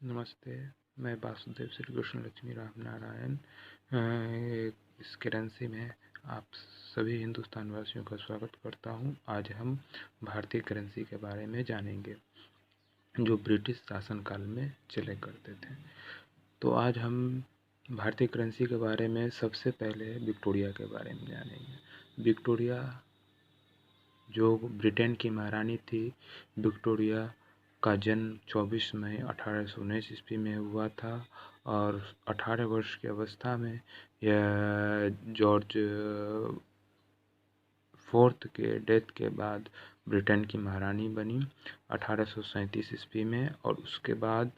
नमस्ते, मैं वासुदेव श्री कृष्ण लक्ष्मी राम नारायण। इस करेंसी में आप सभी हिंदुस्तान वासियों का स्वागत करता हूं। आज हम भारतीय करेंसी के बारे में जानेंगे जो ब्रिटिश शासनकाल में चले करते थे। तो आज हम भारतीय करेंसी के बारे में सबसे पहले विक्टोरिया के बारे में जानेंगे। विक्टोरिया जो ब्रिटेन की महारानी थी, विक्टोरिया का जन्म 24 मई 1819 ईस्वी में हुआ था और 18 वर्ष की अवस्था में यह जॉर्ज फोर्थ के डेथ के बाद ब्रिटेन की महारानी बनी 1837 ईस्वी में, और उसके बाद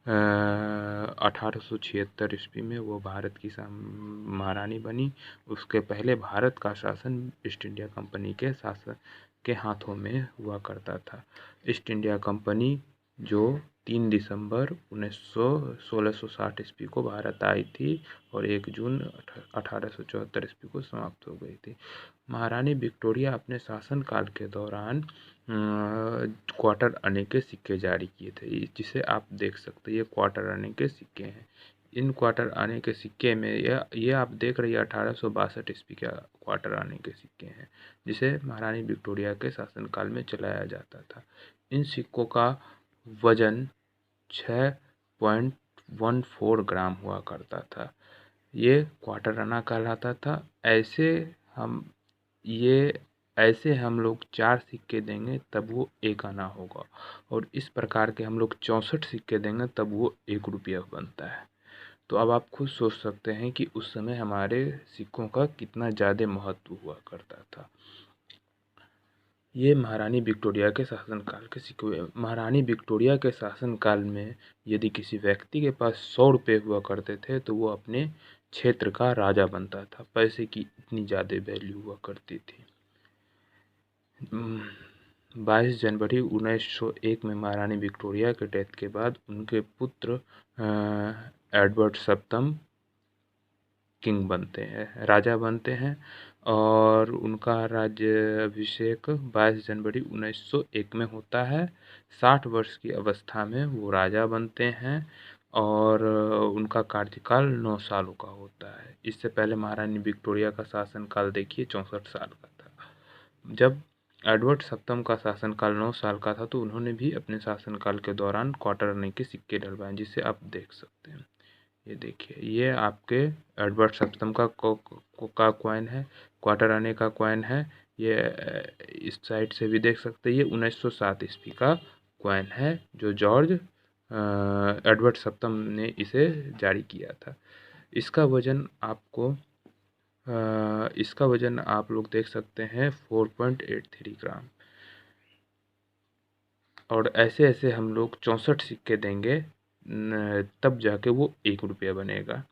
1876 ईस्वी में वो भारत की महारानी बनी। उसके पहले भारत का शासन ईस्ट इंडिया कंपनी के शासन के हाथों में हुआ करता था। ईस्ट इंडिया कंपनी जो 3 दिसंबर 1660 ईस्वी को भारत आई थी और 1 जून 1874 ईस्वी को समाप्त हो गई थी। महारानी विक्टोरिया अपने शासनकाल के दौरान क्वार्टर आने के सिक्के जारी किए थे, जिसे आप देख सकते हैं। ये क्वार्टर आने के सिक्के हैं। इन क्वार्टर आने के सिक्के में ये आप देख रही है 1862 ईस्वी का क्वार्टर आने के सिक्के हैं, जिसे महारानी विक्टोरिया के शासनकाल में चलाया जाता था। इन सिक्कों का वजन 6.14 ग्राम हुआ करता था। ये क्वार्टर आना कहलाता था। ऐसे हम लोग 4 सिक्के देंगे तब वो 1 आना होगा, और इस प्रकार के हम लोग 64 सिक्के देंगे तब वो 1 रुपया बनता है। तो अब आप खुद सोच सकते हैं कि उस समय हमारे सिक्कों का कितना ज़्यादा महत्व हुआ करता था। ये महारानी विक्टोरिया के शासनकाल के सिक्के हुए। महारानी विक्टोरिया के शासनकाल में यदि किसी व्यक्ति के पास 100 रुपये हुआ करते थे तो वो अपने क्षेत्र का राजा बनता था। पैसे की इतनी ज़्यादा वैल्यू हुआ करती थी। 22 जनवरी 1901 में महारानी विक्टोरिया के डेथ के बाद उनके पुत्र एडवर्ड सप्तम किंग बनते हैं, राजा बनते हैं, और उनका राज्याभिषेक 22 जनवरी 1901 में होता है। 60 वर्ष की अवस्था में वो राजा बनते हैं और उनका कार्यकाल 9 सालों का होता है। इससे पहले महारानी विक्टोरिया का शासनकाल देखिए 64 साल का था। जब एडवर्ड सप्तम का शासनकाल 9 साल का था तो उन्होंने भी अपने शासनकाल के दौरान क्वार्टर आने के सिक्के डलवाए, जिसे आप देख सकते हैं। ये देखिए, ये आपके एडवर्ड सप्तम का कॉइन है, क्वार्टर आने का कॉइन है। ये इस साइड से भी देख सकते हैं। ये 1907 ईस्वी का कॉइन है जो जॉर्ज एडवर्ड सप्तम ने इसे जारी किया था। इसका वजन आप लोग देख सकते हैं 4.83 ग्राम। और ऐसे ऐसे हम लोग 64 सिक्के देंगे तब जाके वो 1 रुपया बनेगा।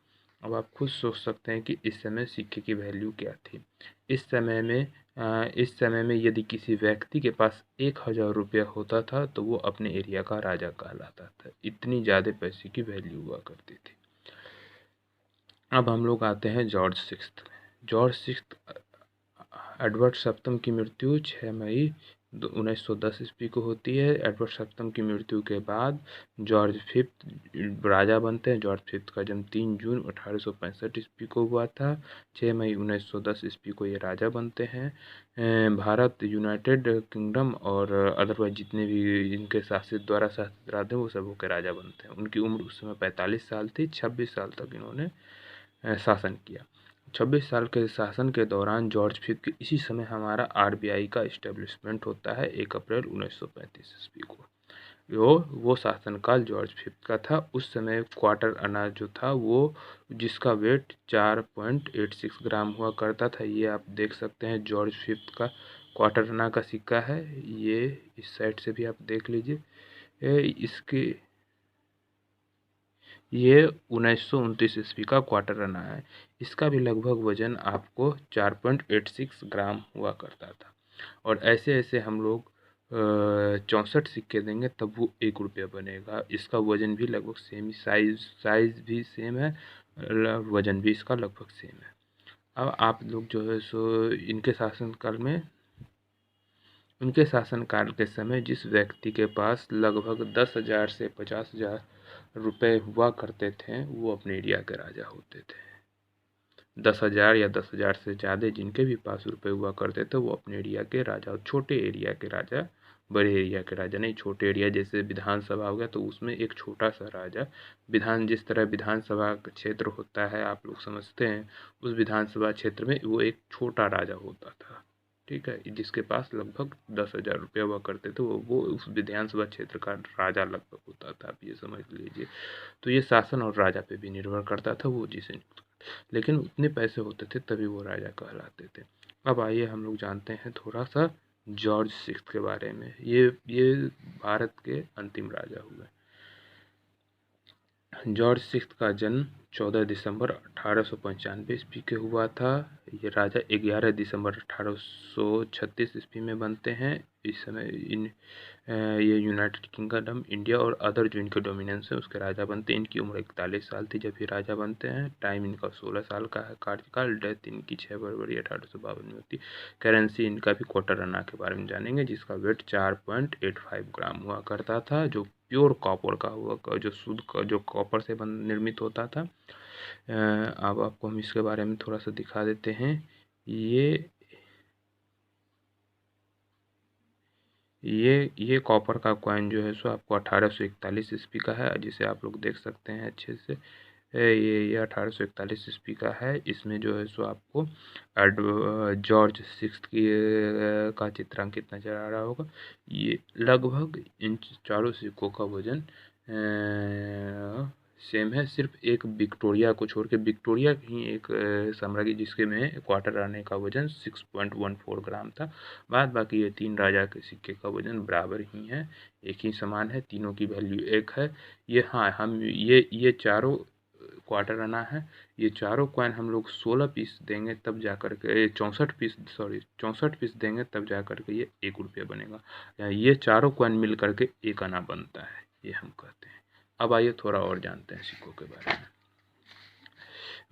अब आप खुद सोच सकते हैं कि इस समय सिक्के की वैल्यू क्या थी। इस समय में यदि किसी व्यक्ति के पास 1000 रुपया होता था तो वो अपने एरिया का राजा कहलाता था। इतनी ज़्यादा पैसे की वैल्यू हुआ करती थी। अब हम लोग आते हैं जॉर्ज सिक्स्थ में। जॉर्ज सिक्स्थ एडवर्ड सप्तम की मृत्यु 6 मई 1910 ईस्वी को होती है। एडवर्ड सप्तम की मृत्यु के बाद जॉर्ज फिफ्थ राजा बनते हैं। जॉर्ज फिफ्थ का जन्म 3 जून 1865 ईस्वी को हुआ था। 6 मई 1910 ईस्वी को ये राजा बनते हैं। भारत, यूनाइटेड किंगडम और अदरवाइज जितने भी इनके द्वारा शासित राज्य थे वो सब के राजा बनते हैं। उनकी उम्र उस समय 45 साल थी। 26 साल तक इन्होंने शासन किया। 26 साल के शासन के दौरान जॉर्ज फिफ्थ के इसी समय हमारा आरबीआई का इस्टेब्लिशमेंट होता है 1 अप्रैल 1935 ईस्वी को। वो शासनकाल जॉर्ज फिफ्थ का था। उस समय क्वार्टर आना जो था वो जिसका वेट 4.86 ग्राम हुआ करता था। ये आप देख सकते हैं जॉर्ज फिफ्थ का क्वार्टर आना का सिक्का है। ये इस साइड से भी आप देख लीजिए। ये 1929 ईस्वी का क्वार्टर आना है। इसका भी लगभग वजन आपको 4.86 ग्राम हुआ करता था। और ऐसे ऐसे हम लोग 64 सिक्के देंगे तब वो 1 रुपया बनेगा। इसका वजन भी लगभग सेम, साइज भी सेम है, वजन भी इसका लगभग सेम है। अब आप लोग जो है सो इनके शासनकाल में उनके शासनकाल के समय जिस व्यक्ति के पास लगभग 10,000 से 50,000 रुपये हुआ करते थे वो अपने एरिया के राजा होते थे। 10,000 या 10,000 से ज़्यादा जिनके भी पास रुपए हुआ करते थे वो अपने एरिया के राजा, छोटे एरिया के राजा, बड़े एरिया के राजा नहीं। छोटे एरिया जैसे विधानसभा हो गया तो उसमें एक छोटा सा राजा, जिस तरह विधानसभा का क्षेत्र होता है आप लोग समझते हैं, उस विधानसभा क्षेत्र में वो एक छोटा राजा होता था, ठीक है, जिसके पास लगभग 10,000 रुपये हुआ करते थे वो उस विधानसभा क्षेत्र का राजा लगभग होता था, आप ये समझ लीजिए। तो ये शासन और राजा पे भी निर्भर करता था वो जिसे, लेकिन उतने पैसे होते थे तभी वो राजा कहलाते थे। अब आइए हम लोग जानते हैं थोड़ा सा जॉर्ज सिक्स्थ के बारे में। ये भारत के अंतिम राजा हुए। जॉर्ज सिक्स्थ का जन्म 14 दिसंबर 1895 ईस्वी के हुआ था। ये राजा 11 दिसंबर 1836 ईस्वी में बनते हैं। इस समय ये यूनाइटेड किंगडम, इंडिया और अदर जो इनके डोमिनेंस है उसके राजा बनते हैं। इनकी उम्र 41 साल थी जब ये राजा बनते हैं। टाइम इनका 16 साल का है कार्यकाल। डेथ इनकी 6 फरवरी 1852 में होती। करेंसी इनका भी क्वार्टर आना के बारे में जानेंगे, जिसका वेट 4.85 ग्राम हुआ करता था, जो प्योर कॉपर का हुआ, जो शुद्ध जो कॉपर से निर्मित होता था। अब आपको हम इसके बारे में थोड़ा सा दिखा देते हैं। ये कॉपर का कॉइन जो है सो आपको 1841 ईस्वी का है, जिसे आप लोग देख सकते हैं अच्छे से। ये 1841 ईस्वी का है। इसमें जो है सो आपको जॉर्ज सिक्स्थ की का चित्रांकित नज़र आ रहा होगा। ये लगभग इन चारों सिक्कों का वजन सेम है, सिर्फ एक विक्टोरिया को छोड़ के। विक्टोरिया ही एक साम्राज्य जिसके में क्वार्टर आने का वजन 6.14 ग्राम था। बाद बाकी ये तीन राजा के सिक्के का वजन बराबर ही है, एक ही समान है, तीनों की वैल्यू एक है। ये हाँ, हम ये चारों क्वार्टर आना है। ये चारों कॉइन हम लोग 16 पीस देंगे तब जा कर के 64 पीस देंगे तब जा कर के ये 1 रुपया बनेगा। ये चारों कॉइन मिल करके 1 आना बनता है, ये हम कहते हैं। अब आइए थोड़ा और जानते हैं सिक्कों के बारे में।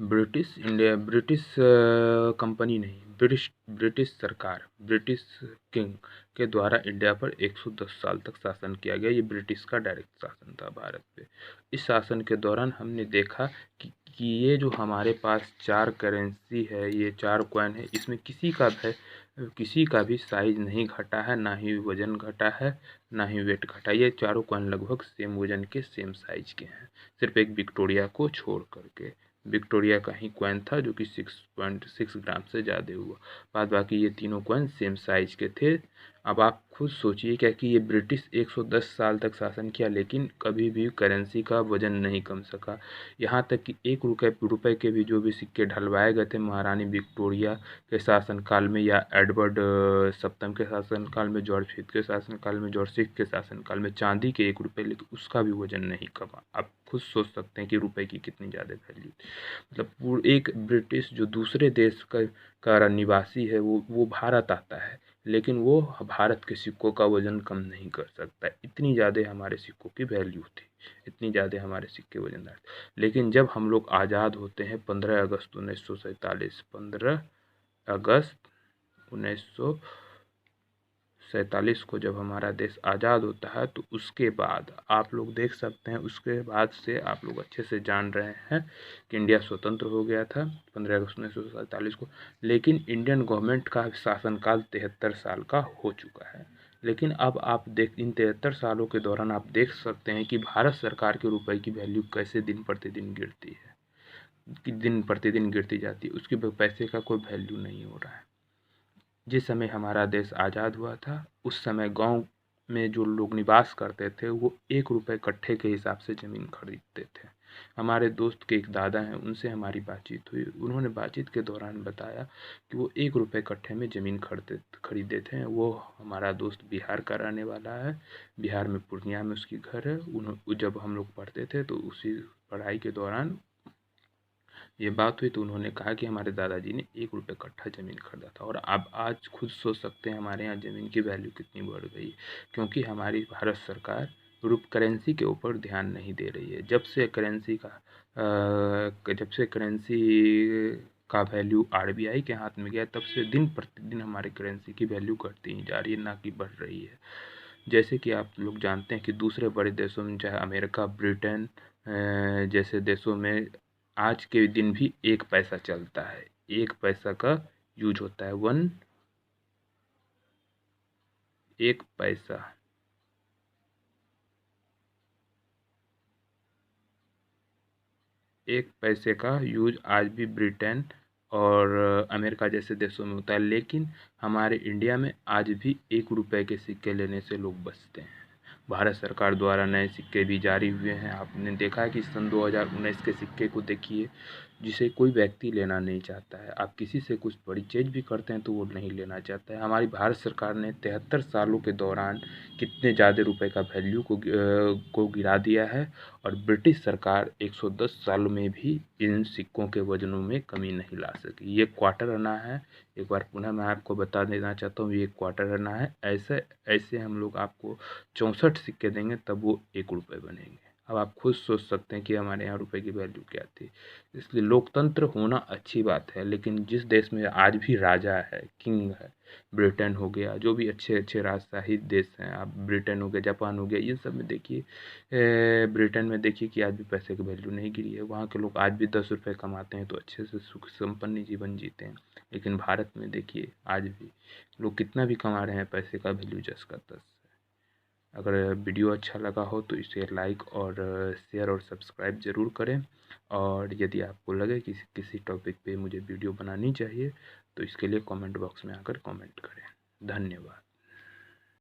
ब्रिटिश कंपनी नहीं, ब्रिटिश सरकार, ब्रिटिश किंग के द्वारा इंडिया पर 110 साल तक शासन किया गया। ये ब्रिटिश का डायरेक्ट शासन था भारत पे। इस शासन के दौरान हमने देखा कि ये जो हमारे पास 4 करेंसी है, ये 4 कॉइन है, इसमें किसी का भी साइज नहीं घटा है, ना ही वजन घटा है, ना ही वेट घटा। ये चारों कॉइन लगभग सेम वजन के, सेम साइज के हैं, सिर्फ एक विक्टोरिया को छोड़ करके। विक्टोरिया का ही कॉइन था जो कि 6.6 ग्राम से ज़्यादा हुआ। बाद बाकी ये तीनों कॉइन सेम साइज के थे। अब आप खुद सोचिए क्या कि ये ब्रिटिश 110 साल तक शासन किया लेकिन कभी भी करेंसी का वजन नहीं कम सका। यहाँ तक कि 1 रुपये के भी जो भी सिक्के ढलवाए गए थे महारानी विक्टोरिया के शासनकाल में, या एडवर्ड सप्तम के शासनकाल में, जॉर्ज फिफ्थ के शासनकाल में, जॉर्ज सिक्स्थ के शासनकाल में, चांदी के 1 रुपये, लेकिन उसका भी वजन नहीं कमा। आप खुद सोच सकते हैं कि रुपए की कितनी ज़्यादा वैल्यू, मतलब एक ब्रिटिश जो दूसरे देश का निवासी है वो भारत आता है, लेकिन वो भारत के सिक्कों का वजन कम नहीं कर सकता। इतनी ज़्यादा हमारे सिक्कों की वैल्यू थी, इतनी ज़्यादा हमारे सिक्के वजनदार। लेकिन जब हम लोग आज़ाद होते हैं 15 अगस्त 1947, 15 अगस्त 1947 को जब हमारा देश आज़ाद होता है, तो उसके बाद आप लोग देख सकते हैं, उसके बाद से आप लोग अच्छे से जान रहे हैं कि इंडिया स्वतंत्र हो गया था 15 अगस्त 1947 को। लेकिन इंडियन गवर्नमेंट का शासनकाल 73 साल का हो चुका है। लेकिन अब आप इन 73 सालों के दौरान आप देख सकते हैं कि भारत सरकार के रुपए की वैल्यू कैसे दिन प्रतिदिन गिरती है, कि दिन प्रतिदिन गिरती जाती है, उसके पैसे का कोई वैल्यू नहीं हो रहा है। जिस समय हमारा देश आज़ाद हुआ था उस समय गांव में जो लोग निवास करते थे वो 1 रुपये कट्ठे के हिसाब से ज़मीन खरीदते थे। हमारे दोस्त के एक दादा हैं, उनसे हमारी बातचीत हुई। उन्होंने बातचीत के दौरान बताया कि वो 1 रुपये कट्ठे में ज़मीन खरीदे थे। वो हमारा दोस्त बिहार का रहने वाला है, बिहार में पूर्णिया में उसकी घर है। जब हम लोग पढ़ते थे तो उसी पढ़ाई के दौरान ये बात हुई तो उन्होंने कहा कि हमारे दादाजी ने 1 रुपये कट्ठा ज़मीन खरीदा था। और आप आज खुद सोच सकते हैं हमारे यहाँ ज़मीन की वैल्यू कितनी बढ़ गई है, क्योंकि हमारी भारत सरकार करेंसी के ऊपर ध्यान नहीं दे रही है। जब से करेंसी का वैल्यू आरबीआई के हाथ में गया, तब से दिन प्रतिदिन हमारे करेंसी की वैल्यू घटती ही जा रही है, ना कि बढ़ रही है। जैसे कि आप लोग जानते हैं कि दूसरे बड़े देशों में, चाहे अमेरिका, ब्रिटेन जैसे देशों में आज के दिन भी 1 पैसा चलता है। 1 पैसा का यूज होता है। 1 पैसा। 1 पैसे का यूज आज भी ब्रिटेन और अमेरिका जैसे देशों में होता है, लेकिन हमारे इंडिया में आज भी 1 रुपए के सिक्के लेने से लोग बचते हैं। भारत सरकार द्वारा नए सिक्के भी जारी हुए हैं। आपने देखा है कि सन 2019 के सिक्के को देखिए, जिसे कोई व्यक्ति लेना नहीं चाहता है। आप किसी से कुछ बड़ी चीज़ भी करते हैं तो वो नहीं लेना चाहता है। हमारी भारत सरकार ने 73 सालों के दौरान कितने ज़्यादा रुपए का वैल्यू को गिरा दिया है, और ब्रिटिश सरकार 110 सालों में भी इन सिक्कों के वजनों में कमी नहीं ला सकी। ये क्वार्टर आना है। एक बार पुनः मैं आपको बता देना चाहता हूँ, ये क्वार्टर आना है। ऐसे ऐसे हम लोग आपको 64 सिक्के देंगे तब वो 1 रुपये बनेंगे। अब आप खुद सोच सकते हैं कि हमारे यहाँ रुपए की वैल्यू क्या थी। इसलिए लोकतंत्र होना अच्छी बात है, लेकिन जिस देश में आज भी राजा है, किंग है, ब्रिटेन हो गया, जो भी अच्छे अच्छे राजशाही देश हैं, आप ब्रिटेन हो गया, जापान हो गया, इन सब में देखिए, ब्रिटेन में देखिए कि आज भी पैसे की वैल्यू नहीं गिरी है। वहाँ के लोग आज भी 10 रुपये कमाते हैं तो अच्छे से सुख संपन्न जीवन जीते हैं। लेकिन भारत में देखिए आज भी लोग कितना भी कमा रहे हैं, पैसे का वैल्यू जस का तस। अगर वीडियो अच्छा लगा हो तो इसे लाइक और शेयर और सब्सक्राइब ज़रूर करें। और यदि आपको लगे कि किसी टॉपिक पे मुझे वीडियो बनानी चाहिए तो इसके लिए कमेंट बॉक्स में आकर कमेंट करें। धन्यवाद।